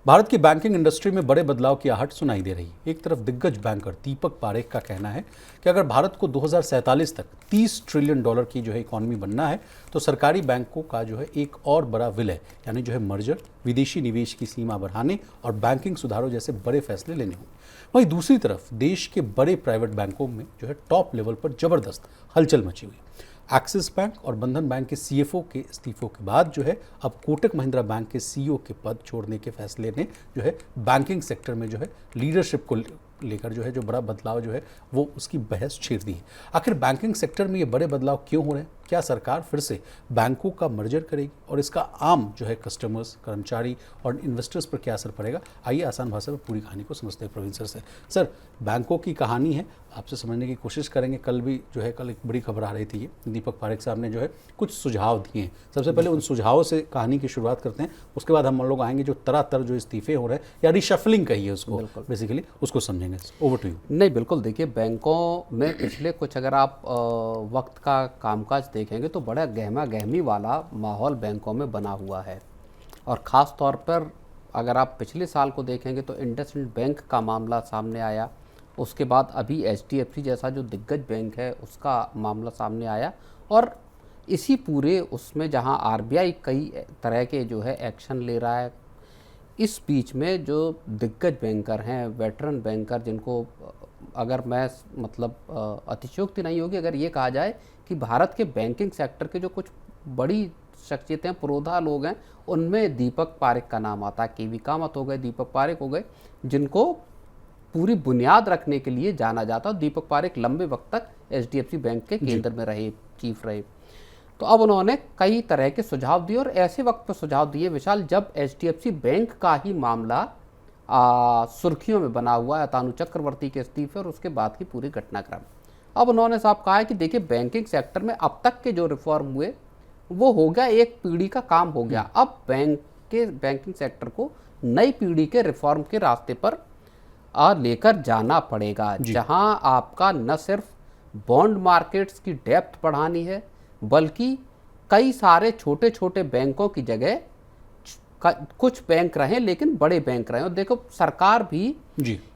भारत की banking industry में बड़े बदलाव की आहट सुनाई दे रही है। एक तरफ दिग्गज बैंकर दीपक पारेख का कहना है कि अगर भारत को 2047 तक 30 ट्रिलियन डॉलर की जो है इकॉनमी बनना है तो सरकारी बैंकों का जो है एक और बड़ा विलय यानी जो है मर्जर, विदेशी निवेश की सीमा बढ़ाने और बैंकिंग सुधारों जैसे बड़े फैसले लेने होंगे। वहीं दूसरी तरफ देश के बड़े प्राइवेट बैंकों में जो है टॉप लेवल पर जबरदस्त हलचल मची हुई। एक्सिस बैंक और बंधन बैंक के सीएफओ के इस्तीफों के बाद जो है अब कोटक महिंद्रा बैंक के सीईओ के पद छोड़ने के फैसले ने जो है बैंकिंग सेक्टर में जो है लीडरशिप को लेकर जो है जो बड़ा बदलाव जो है वो उसकी बहस छेड़ दी है। आखिर बैंकिंग सेक्टर में ये बड़े बदलाव क्यों हो रहे हैं? क्या सरकार फिर से बैंकों का मर्जर करेगी और इसका आम जो है कस्टमर्स, कर्मचारी और इन्वेस्टर्स पर क्या असर पड़ेगा? आइए आसान भाषा में पूरी कहानी को समझते हैं प्रवीण सर से। सर, बैंकों की कहानी है, आपसे समझने की कोशिश करेंगे। कल एक बड़ी खबर आ रही थी, दीपक पारेख साहब ने जो है कुछ सुझाव दिए हैं। सबसे पहले उन सुझावों से कहानी की शुरुआत करते हैं, उसके बाद हम लोग आएंगे जो तरह जो इस्तीफे हो रहे हैं या रिशफलिंग कहिए उसको, बेसिकली उसको समझेंगे। Over to you. नहीं, बिल्कुल। देखिए, बैंकों में पिछले कुछ अगर आप वक्त का कामकाज देखेंगे तो बड़ा गहमा गहमी वाला माहौल बैंकों में बना हुआ है। और ख़ास तौर पर अगर आप पिछले साल को देखेंगे तो इंडसइंड बैंक का मामला सामने आया, उसके बाद अभी एचडीएफसी जैसा जो दिग्गज बैंक है उसका मामला सामने आया। और इसी पूरे उसमें जहां आरबीआई कई तरह के जो है एक्शन ले रहा है, इस बीच में जो दिग्गज बैंकर हैं, वेटरन बैंकर, जिनको अगर मैं मतलब अतिशयोक्ति नहीं होगी अगर ये कहा जाए कि भारत के बैंकिंग सेक्टर के जो कुछ बड़ी शख्सियतें, पुरोधा लोग हैं, उनमें दीपक पारेख का नाम आता है। केवी कामत हो गए, दीपक पारेख हो गए, जिनको पूरी बुनियाद रखने के लिए जाना जाता है। दीपक पारेख लंबे वक्त तक एचडीएफसी बैंक के केंद्र में रहे, चीफ रहे। तो अब उन्होंने कई तरह के सुझाव दिए और ऐसे वक्त पर सुझाव दिए विशाल जब एचडीएफसी बैंक का ही मामला सुर्खियों में बना हुआ है, तानु चक्रवर्ती के इस्तीफे और उसके बाद की पूरी घटनाक्रम। अब उन्होंने साहब कहा है कि देखिए, बैंकिंग सेक्टर में अब तक के जो रिफॉर्म हुए वो हो गया, एक पीढ़ी का काम हो गया। अब बैंकिंग सेक्टर को नई पीढ़ी के रिफॉर्म के रास्ते पर लेकर जाना पड़ेगा, जहां आपका न सिर्फ बॉन्ड मार्केट्स की डेप्थ बढ़ानी है बल्कि कई सारे छोटे छोटे बैंकों की जगह कुछ बैंक रहें लेकिन बड़े बैंक रहें। और देखो, सरकार भी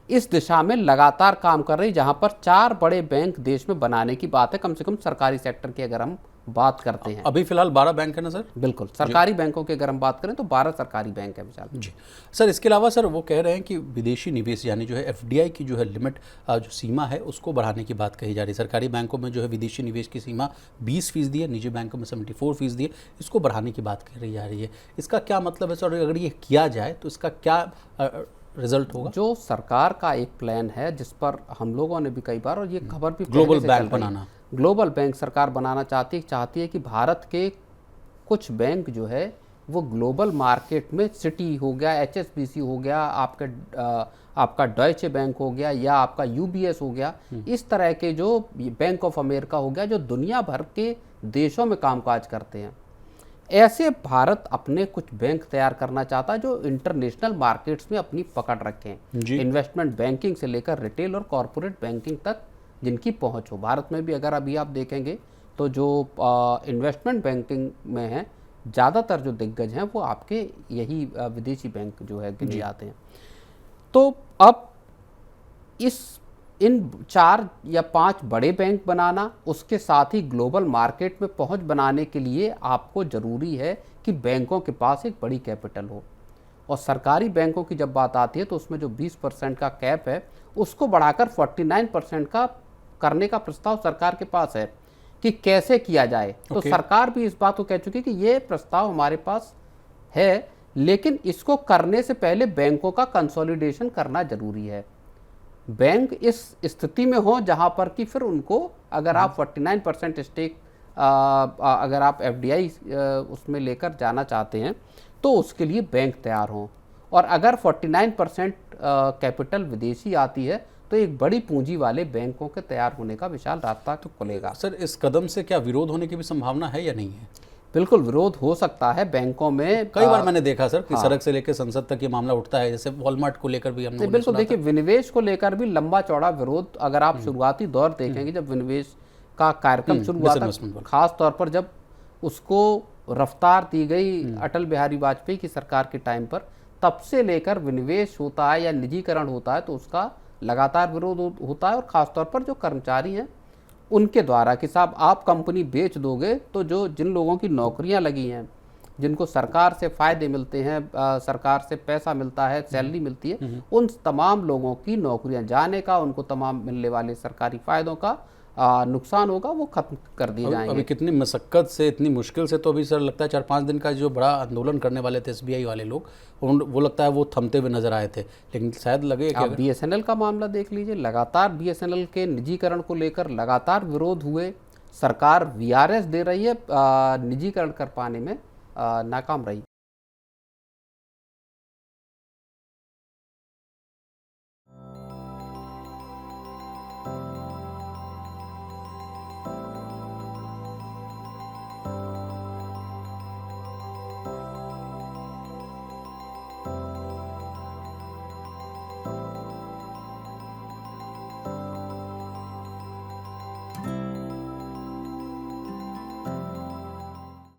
इस दिशा में लगातार काम कर रही है, जहां पर 4 बड़े बैंक देश में बनाने की बात है, कम से कम सरकारी सेक्टर की अगर हम बात करते हैं। अभी फिलहाल 12 बैंक है ना सर? बिल्कुल, सरकारी बैंकों की अगर हम बात करें तो 12 सरकारी बैंक है विशाल जी। सर, इसके अलावा सर वो कह रहे हैं कि विदेशी निवेश यानी जो है एफडीआई की जो है लिमिट, जो सीमा है उसको बढ़ाने की बात कही जा रही है। सरकारी बैंकों में जो है विदेशी निवेश की सीमा 20% है, निजी बैंकों में 74% है, इसको बढ़ाने की बात कही जा रही है। इसका क्या मतलब है सर? अगर ये किया जाए तो इसका क्या रिजल्ट होगा? जो सरकार का एक प्लान है जिस पर हम लोगों ने भी कई बार, और ये खबर भी ग्लोबल बैंक बनाना, ग्लोबल बैंक सरकार बनाना चाहती है कि भारत के कुछ बैंक जो है वो ग्लोबल मार्केट में, सिटी हो गया, एचएसबीसी हो गया, आपका डॉयचे बैंक हो गया या आपका यूबीएस हो गया, इस तरह के जो बैंक ऑफ अमेरिका हो गया, जो दुनिया भर के देशों में कामकाज करते हैं, ऐसे भारत अपने कुछ बैंक तैयार करना चाहता है जो इंटरनेशनल मार्केट्स में अपनी पकड़ रखें। इन्वेस्टमेंट बैंकिंग से लेकर रिटेल और कॉरपोरेट बैंकिंग तक जिनकी पहुंच हो। भारत में भी अगर अभी आप देखेंगे तो जो इन्वेस्टमेंट बैंकिंग में हैं, ज़्यादातर जो दिग्गज हैं वो आपके यही विदेशी बैंक जो है गिने जाते हैं। तो अब इन 4 या 5 बड़े बैंक बनाना, उसके साथ ही ग्लोबल मार्केट में पहुंच बनाने के लिए आपको ज़रूरी है कि बैंकों के पास एक बड़ी कैपिटल हो। और सरकारी बैंकों की जब बात आती है तो उसमें जो 20% का कैप है उसको बढ़ाकर 49% का करने का प्रस्ताव सरकार के पास है कि कैसे किया जाए। तो सरकार भी इस बात को कह चुकी है कि ये प्रस्ताव हमारे पास है, लेकिन इसको करने से पहले बैंकों का कंसोलिडेशन करना जरूरी है। बैंक इस स्थिति में हो जहां पर कि फिर उनको, अगर आप 49% स्टेक अगर आप एफडीआई उसमें लेकर जाना चाहते हैं तो उसके लिए बैंक तैयार हों। और अगर 49% कैपिटल विदेशी आती है तो एक बड़ी पूंजी वाले बैंकों के तैयार होने का विशाल रास्ता तो खुलेगा। सर, इस कदम से क्या विरोध होने की भी संभावना है या नहीं है? बिल्कुल विरोध हो सकता है बैंकों में। कई बार मैंने देखा सर कि सड़क से लेकर संसद तक ये मामला उठता है, जैसे वॉलमार्ट को लेकर भी हमने बिल्कुल। देखिए, विनिवेश को लेकर भी लंबा चौड़ा विरोध, अगर आप शुरुआती दौर देखेंगे जब विनिवेश का कार्यक्रम शुरू हुआ था, खास तौर पर जब उसको रफ्तार दी गई अटल बिहारी वाजपेयी की सरकार के टाइम पर, तब से लेकर विनिवेश होता है या निजीकरण होता है तो उसका लगातार विरोध होता है, और ख़ासतौर पर जो कर्मचारी हैं उनके द्वारा कि साहब आप कंपनी बेच दोगे तो जो जिन लोगों की नौकरियां लगी हैं, जिनको सरकार से फ़ायदे मिलते हैं, सरकार से पैसा मिलता है, सैलरी मिलती है, उन तमाम लोगों की नौकरियां जाने का, उनको तमाम मिलने वाले सरकारी फ़ायदों का नुकसान होगा, वो खत्म कर दिए अभी जाएंगे। कितनी मशक्क़त से, इतनी मुश्किल से, तो अभी सर लगता है 4-5 दिन का जो बड़ा आंदोलन करने वाले थे एसबीआई वाले लोग, वो लगता है वो थमते हुए नजर आए थे, लेकिन शायद लगे कि आप बीएसएनएल का मामला देख लीजिए, लगातार बीएसएनएल के निजीकरण को लेकर लगातार विरोध हुए, सरकार वीआरएस दे रही है, निजीकरण कर पाने में नाकाम रही।